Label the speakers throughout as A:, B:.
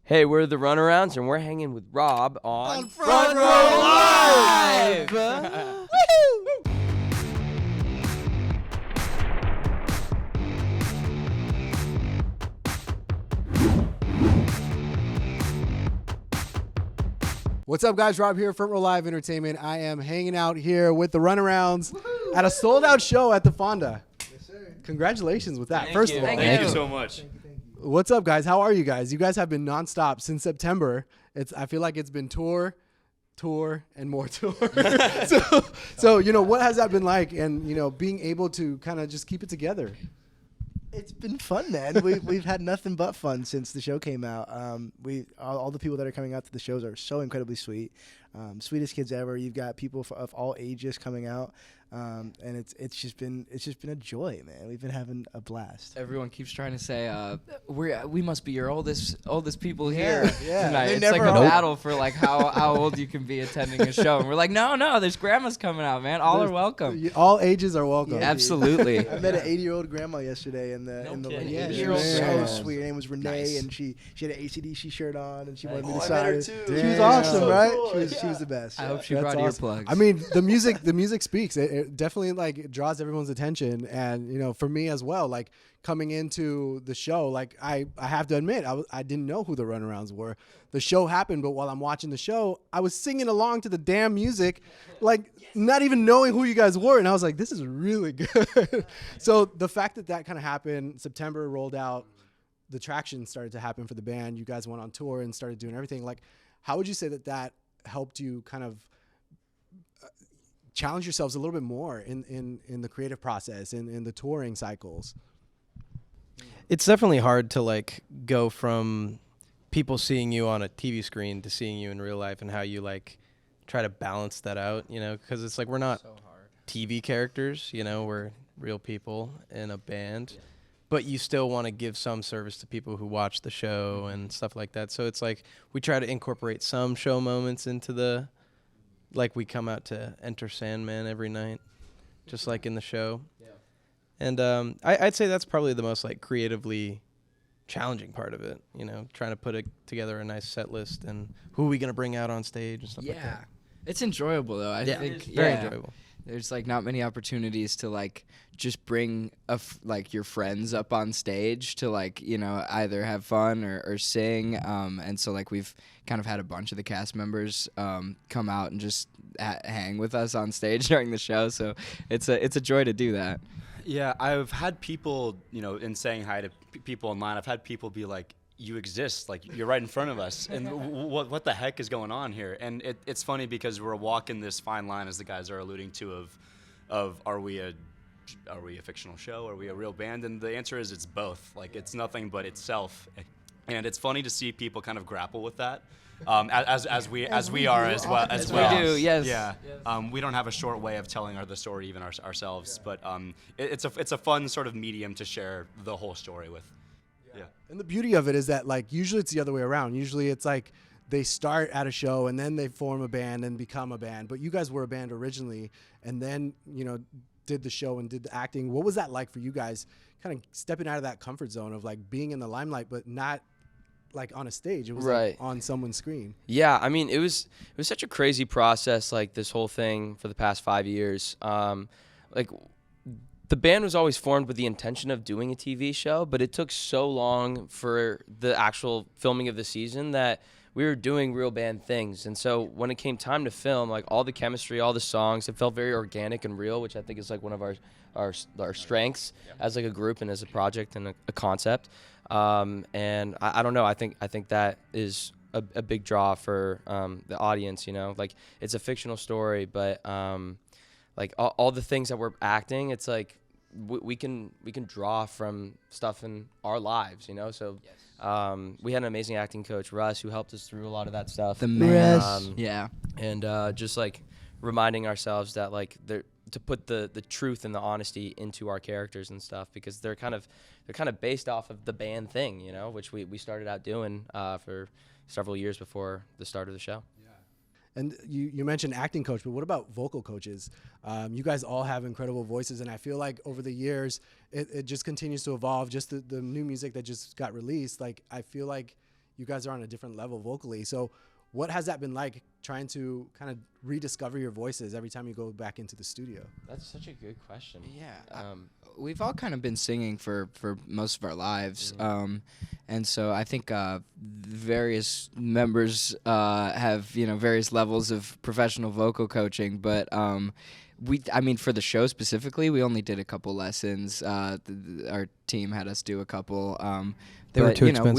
A: Hey, we're the Runarounds, and we're hanging with Rob on
B: Front Row Live!
A: Woohoo!
B: What's up, guys? Rob here, Front Row Live Entertainment. I am hanging out here with the Runarounds at a sold-out show at the Fonda. Yes, sir. Congratulations with that. First of all,
C: Thank you so much.
B: What's up, guys? How are you guys? You guys have been nonstop since September. I feel like it's been tour, and more tour. so what has that been like? And being able to kind of just keep it together.
D: It's been fun, man. We've had nothing but fun since the show came out. All the people that are coming out to the shows are so incredibly sweet, sweetest kids ever. You've got people of all ages coming out, and it's just been a joy, man. We've been having a blast.
A: Everyone keeps trying to say we must be your oldest people here tonight.
D: They
A: It's like
D: never
A: a
D: are.
A: battle for like how old you can be attending a show, and we're like, no, there's grandmas coming out, man. All are welcome.
B: All ages are welcome.
D: Yeah.
A: Absolutely.
D: I met an 80-year-old grandma yesterday in the
A: kidding.
D: yeah, she
A: 80-year-old
D: was so
B: grandma.
D: sweet. Her name was Renee,
A: Nice.
D: and she had an ACDC shirt on, and she wanted me
C: Oh,
D: to
C: I
D: sign
C: met her
D: it.
C: too.
D: She was
B: Damn.
D: awesome,
C: So
D: right?
C: cool,
D: She was the best.
A: I hope she
B: That's
A: brought
B: awesome.
A: earplugs.
B: I mean, the music speaks. It definitely like draws everyone's attention, and for me as well. Like coming into the show, like I have to admit, I didn't know who the Runarounds were. The show happened, but while I'm watching the show, I was singing along to the damn music, like not even knowing who you guys were, and I was like, this is really good. So the fact that kind of happened, September rolled out, the traction started to happen for the band. You guys went on tour and started doing everything. Like, how would you say that helped you kind of challenge yourselves a little bit more in the creative process and in the touring cycles?
E: It's definitely hard to like go from people seeing you on a TV screen to seeing you in real life, and how you like try to balance that out, because it's like we're not TV characters, we're real people in a band, but you still want to give some service to people who watch the show and stuff like that. So it's like we try to incorporate some show moments into like we come out to Enter Sandman every night, just like in the show. And I'd say that's probably the most like creatively challenging part of it, trying to put together a nice set list and who are we going to bring out on stage and stuff like that.
A: It's enjoyable though. I think
E: Very enjoyable.
A: There's like not many opportunities to like just bring like your friends up on stage to like either have fun or sing, and so like we've kind of had a bunch of the cast members come out and just hang with us on stage during the show, so it's a joy to do that.
C: Yeah, I've had people, in saying hi to people online, I've had people be like, you exist, like you're right in front of us, and what the heck is going on here? And it's funny because we're walking this fine line, as the guys are alluding to, of are we a fictional show? Are we a real band? And the answer is it's both. Like it's nothing but itself, and it's funny to see people kind of grapple with that. As we are as well.
A: We do, yes.
C: Yeah. We don't have a short way of telling the story even ourselves, but it's a fun sort of medium to share the whole story with. Yeah.
B: And the beauty of it is that like usually it's the other way around. Usually it's like they start at a show and then they form a band and become a band. But you guys were a band originally, and then did the show and did the acting. What was that like for you guys, kind of stepping out of that comfort zone of like being in the limelight but not like on a stage? It was like on someone's screen.
A: Yeah, I mean, it was such a crazy process, like this whole thing for the past 5 years. Like the band was always formed with the intention of doing a TV show, but it took so long for the actual filming of the season that we were doing real band things. And so when it came time to film, like all the chemistry, all the songs, it felt very organic and real, which I think is like one of our strengths as like a group and as a project and a concept. And I don't know, I think that is a big draw for the audience, like it's a fictional story, but like all the things that we're acting, it's like we can draw from stuff in our lives, so we had an amazing acting coach, Russ, who helped us through a lot of that stuff.
D: The man.
A: Yeah. And just like reminding ourselves that like to put the truth and the honesty into our characters and stuff, because they're kind of based off of the band thing, which we started out doing for several years before the start of the show.
B: And you mentioned acting coach, but what about vocal coaches? You guys all have incredible voices, and I feel like over the years, it just continues to evolve. Just the new music that just got released, like I feel like you guys are on a different level vocally. So what has that been like, trying to kind of rediscover your voices every time you go back into the studio?
A: That's such a good question.
F: Yeah, we've all kind of been singing for most of our lives, and so I think various members have various levels of professional vocal coaching, but I mean, for the show specifically, we only did a couple lessons. Our team had us do a couple.
E: They were
F: but,
E: too
F: expensive.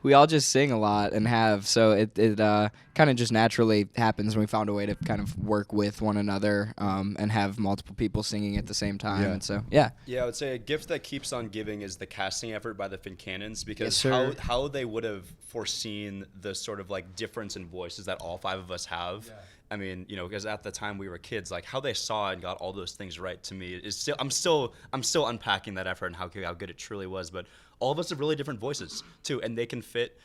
F: We all just sing a lot and have, so it kind of just naturally happens when we found a way to kind of work with one another and have multiple people singing at the same time.
B: Yeah.
F: And so, yeah.
C: Yeah, I would say a gift that keeps on giving is the casting effort by the Fincannons, because
F: Yes, sir.
C: how they would have foreseen the sort of like difference in voices that all 5 of us have. Yeah. I mean, because at the time we were kids, like how they saw and got all those things right to me is still, I'm still unpacking that effort and how good it truly was. But all of us have really different voices too, and they can fit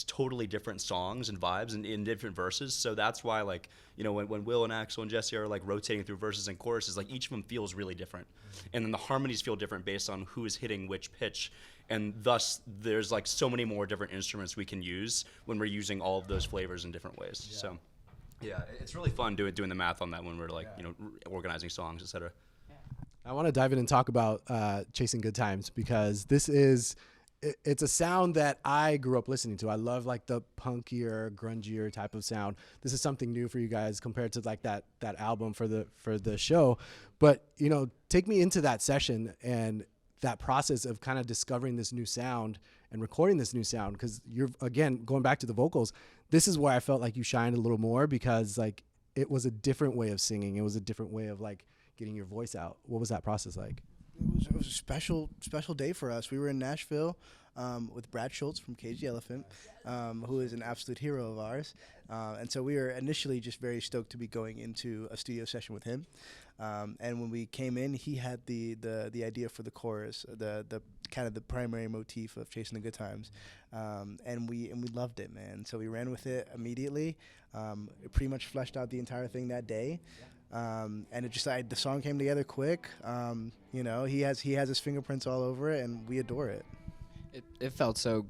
C: totally different songs and vibes and in different verses. So that's why, like, when Will and Axel and Jesse are like rotating through verses and choruses, like each of them feels really different, and then the harmonies feel different based on who is hitting which pitch. And thus, there's like so many more different instruments we can use when we're using all of those flavors in different ways. Yeah. So. Yeah, it's really fun doing the math on that when we're like, organizing songs, etc.
B: I want to dive in and talk about Chasing Good Times, because it's a sound that I grew up listening to. I love like the punkier, grungier type of sound. This is something new for you guys compared to like that album for the show. But, take me into that session and that process of kind of discovering this new sound and recording this new sound, because you're, again, going back to the vocals, this is where I felt like you shined a little more, because like it was a different way of singing. It was a different way of like getting your voice out. What was that process like?
D: It was a special day for us. We were in Nashville with Brad Schultz from Cage the Elephant, who is an absolute hero of ours. And so we were initially just very stoked to be going into a studio session with him. And when we came in, he had the idea for the chorus, the kind of the primary motif of Chasing the Good Times. And we loved it, man. So we ran with it immediately. It pretty much fleshed out the entire thing that day. And it just, the song came together quick. He has his fingerprints all over it, and we adore it.
F: It felt so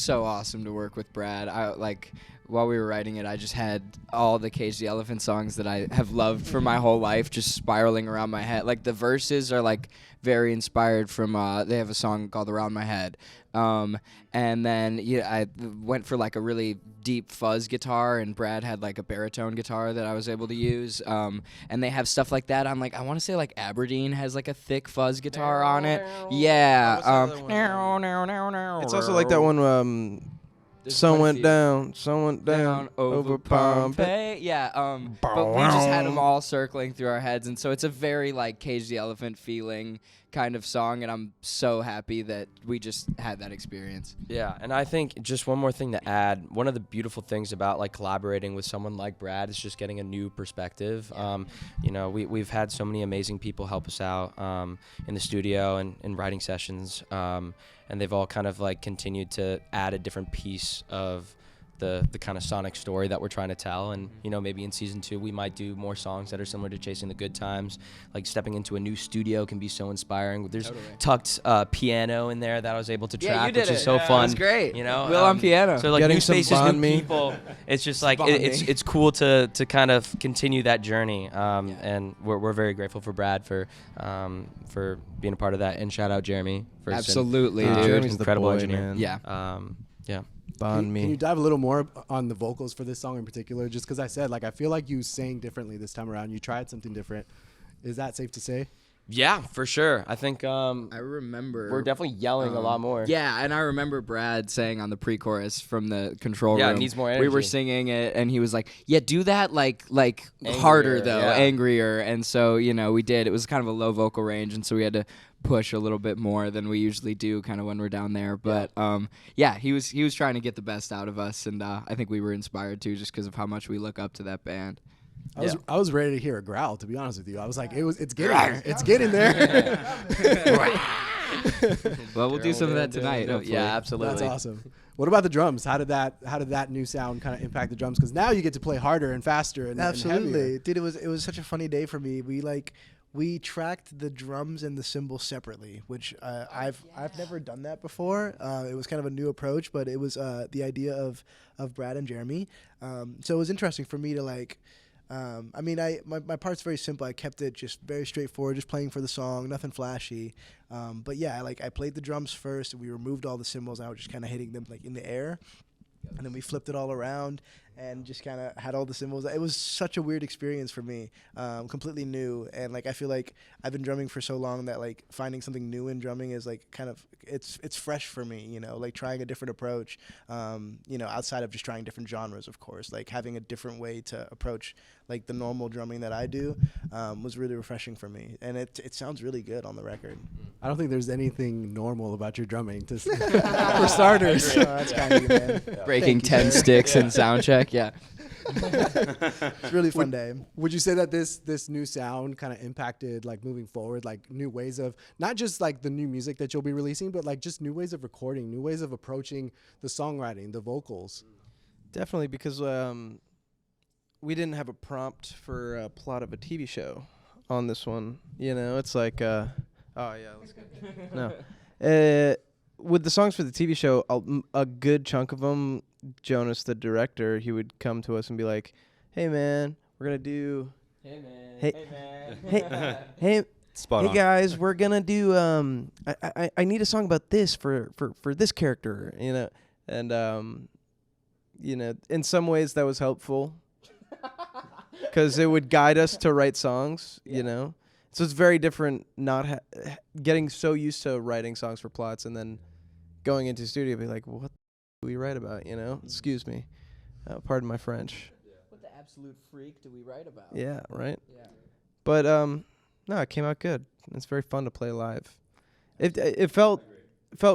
F: awesome to work with Brad. While we were writing it, I just had all the Cage the Elephant songs that I have loved for my whole life just spiraling around my head. Like the verses are like very inspired from they have a song called Around My Head. And then I went for like a really deep fuzz guitar, and Brad had like a baritone guitar that I was able to use. And they have stuff like that. I'm like, I want to say like Aberdeen has like a thick fuzz guitar on it. Yeah.
E: It's also like that one. Sun went down over Pompeii.
F: Yeah, but we just had them all circling through our heads, and so it's a very like Cage the Elephant feeling kind of song, and I'm so happy that we just had that experience.
A: Yeah, and I think just one more thing to add, one of the beautiful things about like collaborating with someone like Brad is just getting a new perspective. We've had so many amazing people help us out in the studio and in writing sessions, and they've all kind of like continued to add a different piece of the kind of sonic story that we're trying to tell. And maybe in season 2 we might do more songs that are similar to Chasing the Good Times. Like stepping into a new studio can be so inspiring. There's tucked piano in there that I was able to track, which is so fun.
F: It was great.
A: Will
F: on piano.
A: So like
E: Getting
A: new
E: some
A: spaces,
E: Bond
A: new
E: Me.
A: people. It's just like it's cool to kind of continue that journey. And we're very grateful for Brad for being a part of that. And shout out Jeremy for
F: absolutely,
A: dude,
E: Jeremy's
A: incredible
E: the boy,
A: engineer.
E: man.
F: Yeah.
A: Yeah.
E: Bond Me.
B: Can you dive a little more on the vocals for this song in particular? Just because I said, like, I feel like you sang differently this time around. You tried something different. Is that safe to say?
A: Yeah, for sure. I think
F: I remember
A: we're definitely yelling a lot more.
F: Yeah, and I remember Brad saying on the pre-chorus from the control room.
A: Yeah, it needs more energy.
F: We were singing it, and he was like, "Yeah, do that like
A: Angrier,
F: harder though,
A: yeah.
F: angrier." And so we did. It was kind of a low vocal range, and so we had to push a little bit more than we usually do, kind of when we're down there. But he was trying to get the best out of us, and I think we were inspired too, just because of how much we look up to that band.
B: I was ready to hear a growl, to be honest with you. I was like, it's getting there. It's getting there.
F: Well, we'll do some of that tonight.
A: Yeah, absolutely.
B: That's awesome. What about the drums? How did that new sound kind of impact the drums? Because now you get to play harder and faster and
D: Absolutely,
B: heavier.
D: dude. It was such a funny day for me. We we tracked the drums and the cymbals separately, which I've never done that before. It was kind of a new approach, but it was the idea of Brad and Jeremy. So it was interesting for me to like. My part's very simple. I kept it just very straightforward, just playing for the song, nothing flashy. But yeah, I played the drums first, and we removed all the cymbals. And I was just kind of hitting them like in the air, and then we flipped it all around and just kind of had all the cymbals. It was such a weird experience for me, completely new. And like I feel like I've been drumming for so long that like finding something new in drumming is like kind of it's fresh for me, you know, like trying a different approach, outside of just trying different genres, of course, like having a different way to approach like the normal drumming that I do was really refreshing for me. And it sounds really good on the record.
B: I don't think there's anything normal about your drumming, for starters.
D: That's kind of you, man.
F: Breaking
D: Thank you,
F: 10
D: sir.
F: sticks in sound check. Yeah.
D: It's a really fun day.
B: Would you say that this new sound kind of impacted like moving forward, like new ways of not just like the new music that you'll be releasing, but like just new ways of recording, new ways of approaching the songwriting, the vocals?
E: Definitely, because we didn't have a prompt for a plot of a TV show on this one. You know, it's like, oh yeah, let's go. No, with the songs for the TV show, a good chunk of them, Jonas, the director, he would come to us and be like, "Hey man, we're gonna do,
A: Hey man.
E: Hey-
A: Hey man.
E: hey."
C: Spot
E: Hey
C: on.
E: guys, we're gonna do. I need a song about this for this character, you know, and in some ways that was helpful, because it would guide us to write songs, you know. So it's very different not getting so used to writing songs for plots and then going into the studio and be like, what do we write about, you know? Excuse me, pardon my French.
F: What the absolute freak do we write about?
E: Yeah, right.
F: Yeah.
E: But no, it came out good. It's very fun to play live. It felt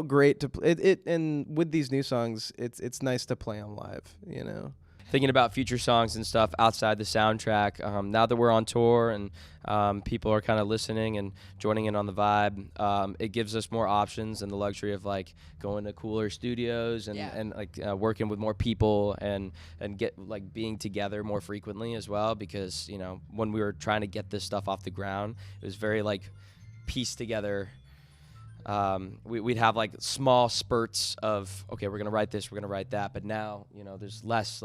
E: great to play it, and with these new songs, it's nice to play them live, you know.
A: Thinking about future songs and stuff outside the soundtrack. Now that we're on tour and people are kind of listening and joining in on the vibe, it gives us more options and the luxury of like going to cooler studios and working with more people and get like being together more frequently as well. Because when we were trying to get this stuff off the ground, it was very like pieced together. We'd have like small spurts of, okay, we're gonna write this, we're gonna write that, but now there's less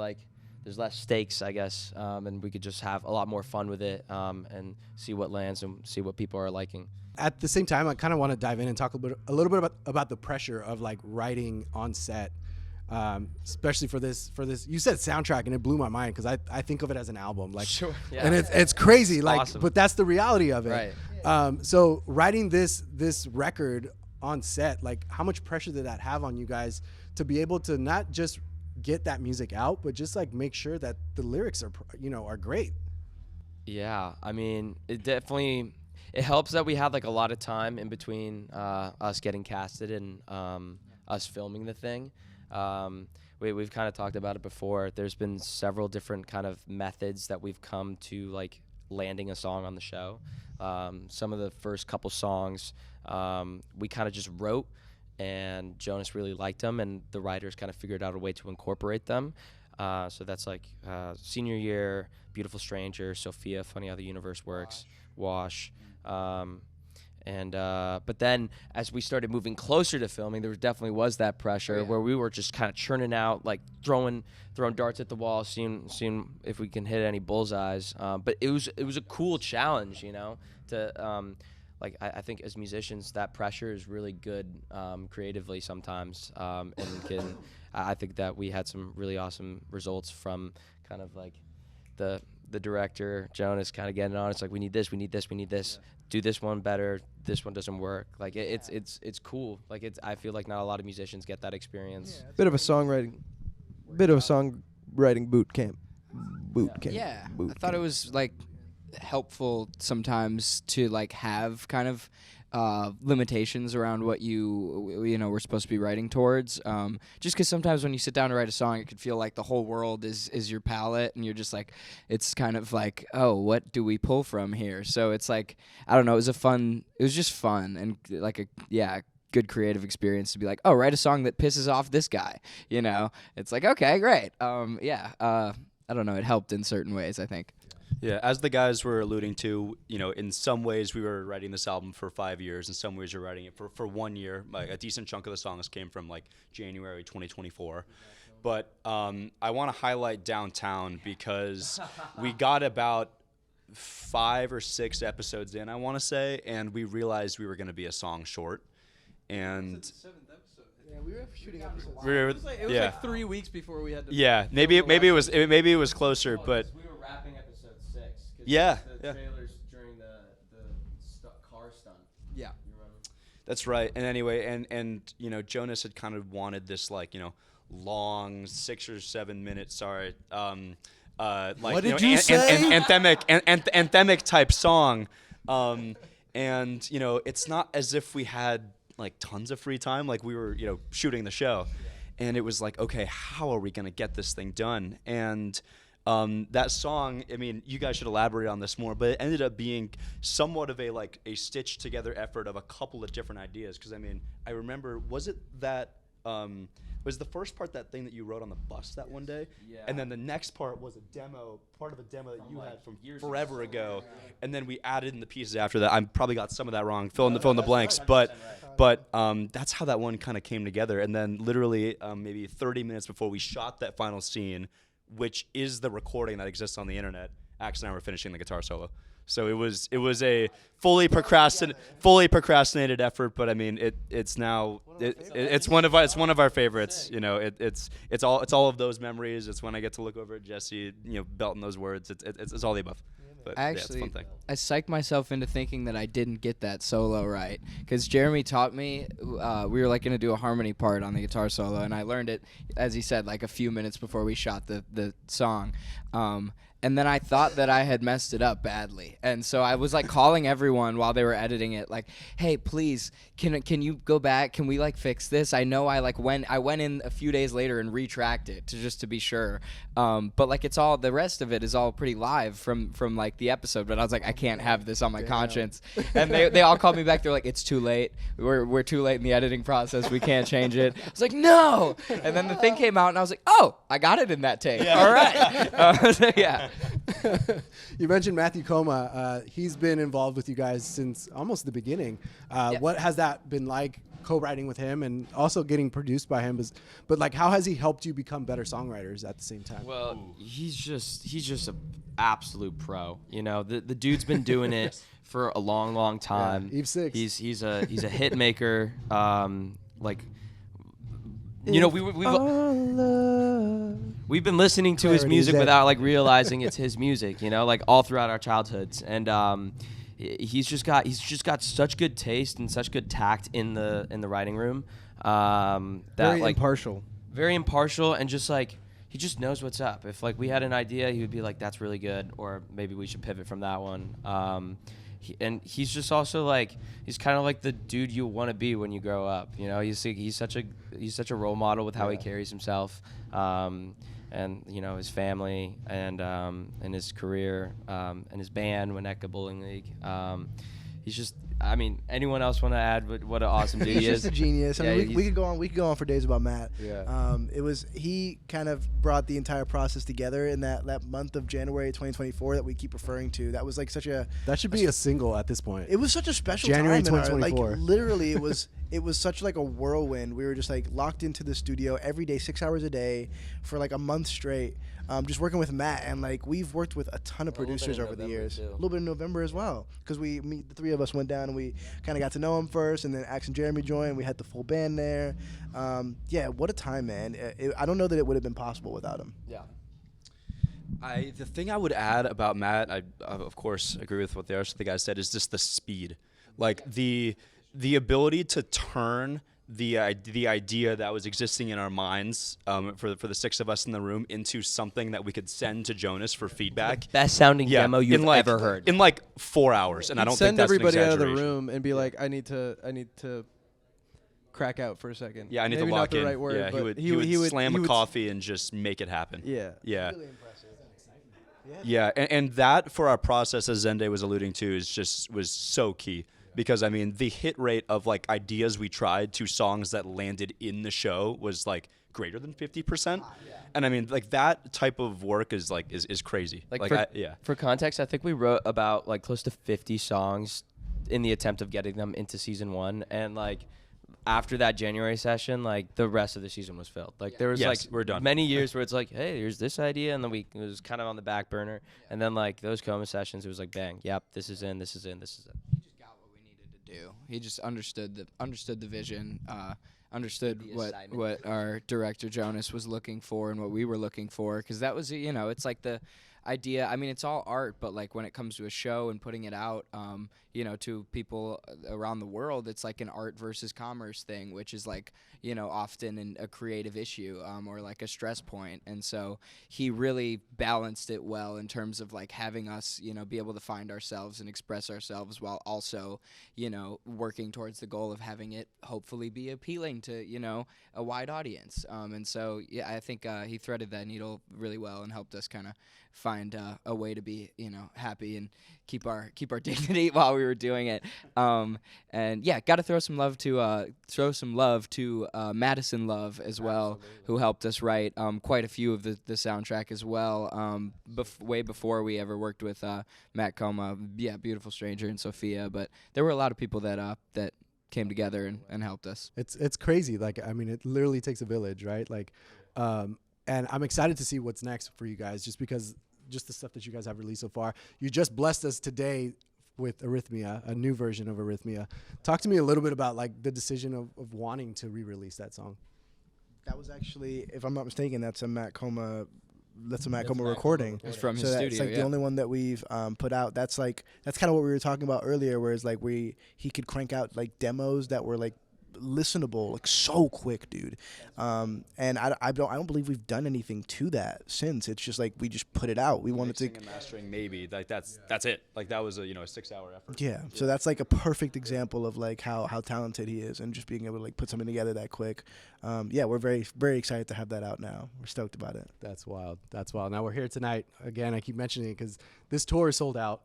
A: stakes, I guess, and we could just have a lot more fun with it, and see what lands and see what people are liking.
B: At the same time, I kind of want to dive in and talk a little bit about the pressure of like writing on set, especially for this. You said soundtrack, and it blew my mind because I think of it as an album, like,
A: Sure, yeah.
B: and it's crazy, like,
A: awesome.
B: but that's the reality of it.
A: Right.
B: So writing this record on set, like, how much pressure did that have on you guys to be able to not just get that music out, but just like make sure that the lyrics are great?
A: Yeah, I mean, it helps that we had like a lot of time in between us getting casted and us filming the thing. We've kind of talked about it before. There's been several different kind of methods that we've come to like landing a song on the show. Some of the first couple songs we kind of just wrote, and Jonas really liked them, and the writers kind of figured out a way to incorporate them. So that's like Senior Year, Beautiful Stranger, Sophia, Funny How the Universe Works, Wash. But then as we started moving closer to filming, there definitely was that pressure where we were just kind of churning out, like throwing darts at the wall, seeing if we can hit any bullseyes. But it was a cool challenge, to I think as musicians that pressure is really good creatively sometimes, and I think that we had some really awesome results from kind of like the director Jonas kind of getting on. It's like, we need this. Do this one better. This one doesn't work. Like it's cool. Like I feel like not a lot of musicians get that experience.
E: Bit of a songwriting boot camp.
F: Yeah, I thought it was like helpful sometimes to like have kind of limitations around what we're supposed to be writing towards, just because sometimes when you sit down to write a song, it could feel like the whole world is your palette, and you're just like, it's kind of like, oh, what do we pull from here? So it's like, I don't know, it was just fun and like a good creative experience to be like, oh, write a song that pisses off this guy, it's like, okay, great. I don't know, it helped in certain ways, I think.
C: Yeah, as the guys were alluding to, in some ways we were writing this album for 5 years. In some ways we're writing it for 1 year. Like, a decent chunk of the songs came from like January 2024. But I want to highlight Downtown because we got about 5 or 6 episodes in, I want to say, and we realized we were going to be a song short. And
D: Yeah, we were shooting episodes.
C: it
E: It was like 3 weeks before we had to.
C: yeah, maybe it was closer, but
A: we were wrapping episode 6. 'Cause
C: Yeah,
A: the
C: yeah.
A: trailers during the car stunt.
F: Yeah.
A: You remember?
C: that's right. And anyway, and Jonas had kind of wanted this like long 6 or 7 minute like
B: What did you say?
C: anthemic type song, and it's not as if we had like tons of free time. Like, we were shooting the show, and it was like, okay, how are we gonna get this thing done? And that song, I mean, you guys should elaborate on this more, but it ended up being somewhat of a stitched together effort of a couple of different ideas. Because I mean, I remember, was it that was the first part that thing that you wrote on the bus that one day?
A: Yeah.
C: And then the next part was part of a demo that you
A: like
C: had from
A: years
C: forever
A: ago.
C: ago. And then we added in the pieces after that. I probably got some of that wrong. Fill in the blanks. But that's how that one kind of came together. And then literally maybe 30 minutes before we shot that final scene, which is the recording that exists on the internet, Axe and I were finishing the guitar solo. So it was a fully procrastinated effort, but I mean it's one of our favorites. It's all of those memories. It's when I get to look over at Jesse, belting those words. It's all the above. But
F: I
C: it's a
F: actually,
C: fun thing.
F: I psyched myself into thinking that I didn't get that solo right, because Jeremy taught me. We were like going to do a harmony part on the guitar solo, and I learned it, as he said, like a few minutes before we shot the song. And then I thought that I had messed it up badly, and so I was like calling everyone while they were editing it, like, "Hey, please, can you go back? Can we like fix this? I know I went in a few days later and retracked it to be sure, but like it's all, the rest of it is all pretty live from like the episode. But I was like, I can't have this on my conscience, and they all called me back. They're like, it's too late. We're too late in the editing process. We can't change it. I was like, no. And then the thing came out, and I was like, oh, I got it in that take. Yeah. All right. So, yeah.
B: You mentioned Matthew Coma. He's been involved with you guys since almost the beginning. What has that been like, co-writing with him and also getting produced by him? But like, how has he helped you become better songwriters at the same time?
A: Well, he's just an absolute pro. The dude's been doing it for a long time.
B: Eve 6.
A: He's a hit maker. We've been listening to his music without like realizing it's his music, like all throughout our childhoods. And he's just got such good taste and such good tact in the writing room. That very impartial, and just like he just knows what's up. If like we had an idea, he would be like, "That's really good," or maybe we should pivot from that one. He's just also like, he's kind of like the dude you want to be when you grow up. He's such a role model with how he carries himself, and his family and his career, and his band, Winnetka Bowling League. He's just, I mean, anyone else want to add what an awesome dude he
D: He's
A: is?
D: just a genius. I mean, we could go on for days about Matt.
B: Yeah.
D: He kind of brought the entire process together in that month of January 2024 that we keep referring to. That was like
B: that should be a single at this point.
D: It was such a special
B: January
D: time.
B: 2024.
D: Like literally, it was such like a whirlwind. We were just like locked into the studio every day, 6 hours a day, for like a month straight. Just working with Matt, and like we've worked with a ton of producers over the years. A little bit in November as well, because the three of us went down and we kind of got to know him first, and then Axe and Jeremy joined. We had the full band there. What a time, man! I don't know that it would have been possible without him.
F: Yeah.
C: The thing I would add about Matt, I of course agree with what the rest of the guys said, is just the speed, like the ability to turn the idea that was existing in our minds for the 6 of us in the room into something that we could send to Jonas for feedback.
A: Best sounding demo you've ever heard.
C: In like 4 hours, and I don't think
E: send
C: that's
E: everybody
C: an
E: out of the
C: exaggeration.
E: room and be like, I need to crack out for a second.
C: Yeah, I need
E: Maybe
C: to lock
E: not the
C: in.
E: right word,
C: yeah,
E: but
C: he would slam a coffee and just make it happen.
E: Yeah.
C: Yeah.
D: Really impressive.
C: Yeah, and that for our process, as Zende was alluding to, was so key. Because I mean, the hit rate of like ideas we tried to songs that landed in the show was like greater than 50%. And I mean, like, that type of work is like is crazy.
A: Like,
C: Yeah.
A: for context, I think we wrote about like close to 50 songs in the attempt of getting them into season 1, and like after that January session, like the rest of the season was filled. Like there was
C: Yes,
A: like
C: we're done.
A: many years where it's like, hey, here's this idea, and then it was kind of on the back burner, and then like those Coma sessions, it was like, bang, yep, this is in, this is in, this is in.
F: He just got what we needed to do. He just understood the vision, understood what our director Jonas was looking for and what we were looking for, because that was, you know, it's like the idea. I mean, it's all art, but like when it comes to a show and putting it out, you know, to people around the world, it's like an art versus commerce thing, which is like, you know, often a creative issue, or like a stress point. And so he really balanced it well in terms of like having us, you know, be able to find ourselves and express ourselves while also, you know, working towards the goal of having it hopefully be appealing to, you know, a wide audience. And so, yeah, I think he threaded that needle really well and helped us kind of find a way to be, you know, happy and keep our dignity while we were doing it. And yeah, got to throw some love to Madison Love as well. Absolutely. Who helped us write quite a few of the soundtrack as well. Way before we ever worked with Matt Coma. Yeah, Beautiful Stranger and Sophia. But there were a lot of people that came together and helped us.
B: It's crazy. Like, I mean, it literally takes a village, right? Like, and I'm excited to see what's next for you guys, just because just the stuff that you guys have released so far. You just blessed us today with Arithmia, a new version of Arithmia. Talk to me a little bit about like the decision of wanting to re-release that song.
D: That was actually, if I'm not mistaken, that's a Matt Coma recording.
F: It's from his
D: so
F: studio.
D: It's like
F: yeah.
D: the only one that we've put out. That's kind of what we were talking about earlier, whereas like he could crank out like demos that were like listenable like so quick, dude. And I don't believe we've done anything to that since. It's just like we just put it out. We wanted to
C: mixing and mastering, maybe like that's it. Like that was a 6-hour effort.
D: Yeah. So that's like a perfect example of like how talented he is, and just being able to like put something together that quick. Yeah, we're very, very excited to have that out now. We're stoked about it.
B: That's wild. Now we're here tonight again. I keep mentioning it because this tour is sold out.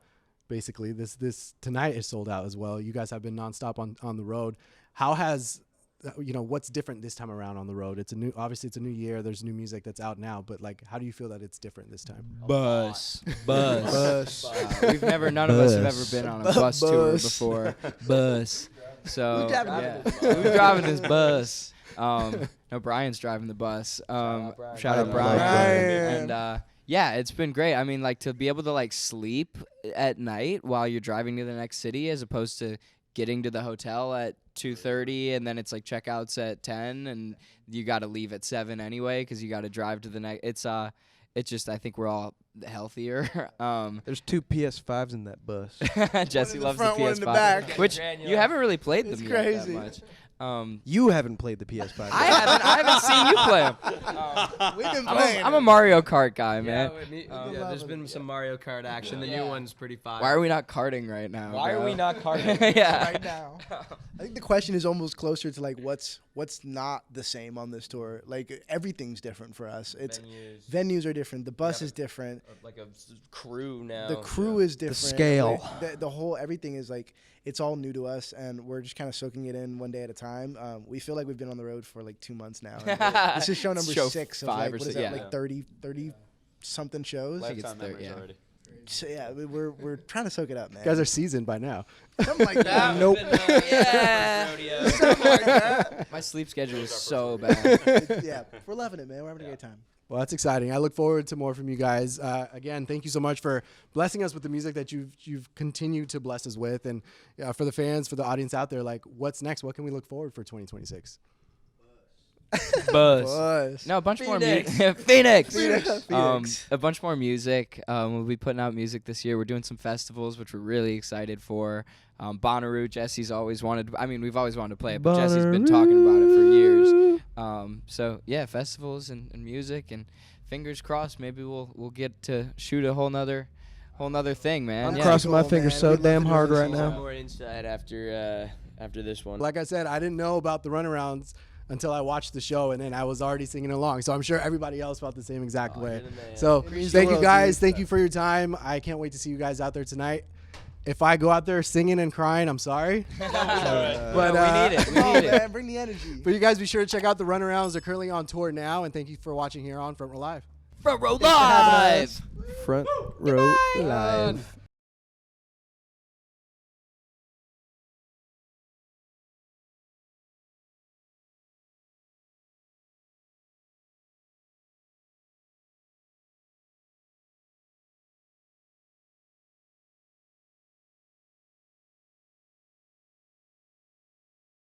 B: Basically, this tonight is sold out as well. You guys have been nonstop on the road. How has, what's different this time around on the road? Obviously it's a new year. There's new music that's out now, but like, how do you feel that it's different this time?
F: Bus. None of us have ever been on a bus tour before. Bus. So we're driving this bus. No, Brian's driving the bus. Shout out Brian. And yeah, it's been great. I mean, like to be able to like sleep at night while you're driving to the next city, as opposed to getting to the hotel at 2:30 and then it's like checkouts at 10 and you got to leave at 7 anyway because you got to drive to the next. It's just I think we're all healthier.
E: There's 2 PS5s in that bus.
F: Jesse loves the
D: front, one
F: PS5,
D: in the back.
F: which you haven't really played them
D: It's
F: yet
D: crazy.
F: that much.
E: You haven't played the PS5.
F: I haven't seen you play them.
D: We've been playing.
F: I'm a Mario Kart guy, man.
A: There's been some Mario Kart action. The new one's pretty fire.
F: Why are we not karting right now?
A: Why
F: bro?
A: are we not karting?
F: Yeah.
D: right now. I think the question is almost closer to like what's not the same on this tour. Like everything's different for us. It's venues are different. The bus is different.
A: Like a crew now.
D: The crew is different.
E: scale.
D: Like, the whole everything is like it's all new to us, and we're just kind of soaking it in one day at a time. We feel like we've been on the road for like 2 months now. This is show number
F: Show
D: 6 of
F: 5
D: like
F: or
D: what is
F: 6,
D: that,
F: yeah.
D: like 30 something shows.
F: I think it's
C: Lifetime memories
F: yeah.
C: already.
D: So yeah, we're trying to soak it up, man.
B: You guys are seasoned by now.
D: Something like that.
B: Nope.
F: Yeah.
D: Something like that.
F: My sleep schedule is so bad.
D: Yeah, we're loving it, man. We're having a great time.
B: Well, that's exciting. I look forward to more from you guys. Again, thank you so much for blessing us with the music that you've continued to bless us with. And for the fans, for the audience out there, like, what's next? What can we look forward for 2026?
D: Buzz.
F: No, a bunch more
A: Phoenix.
F: music. Phoenix.
D: Phoenix.
F: A bunch more music. We'll be putting out music this year. We're doing some festivals, which we're really excited for. Bonnaroo, Jesse's always wanted. I mean, we've always wanted to play it, but Jesse's been talking about it for years. So yeah, festivals and music, and fingers crossed, maybe we'll get to shoot a whole nother thing, man.
E: I'm
F: Yeah.
E: crossing my fingers
D: man.
E: so
D: We'd love
E: damn
D: to do
E: hard
D: this
E: right
D: all.
A: Some
E: now.
A: more insight after this one.
B: Like I said, I didn't know about the Runarounds until I watched the show, and then I was already singing along. So I'm sure everybody else felt the same exact way.
A: you're the man.
B: So
D: It means
B: thank
D: the
B: you
D: world,
B: guys.
D: dude.
B: Thank you for your time. I can't wait to see you guys out there tonight. If I go out there singing and crying, I'm sorry.
A: But
B: But
A: we need it. We
D: Oh
A: need it.
D: man, bring the energy.
B: But you guys be sure to check out the Runarounds. They're currently on tour now, and thank you for watching here on Front Row Live.
A: Front row
D: Thanks for having
A: live.
D: us.
E: Front row live.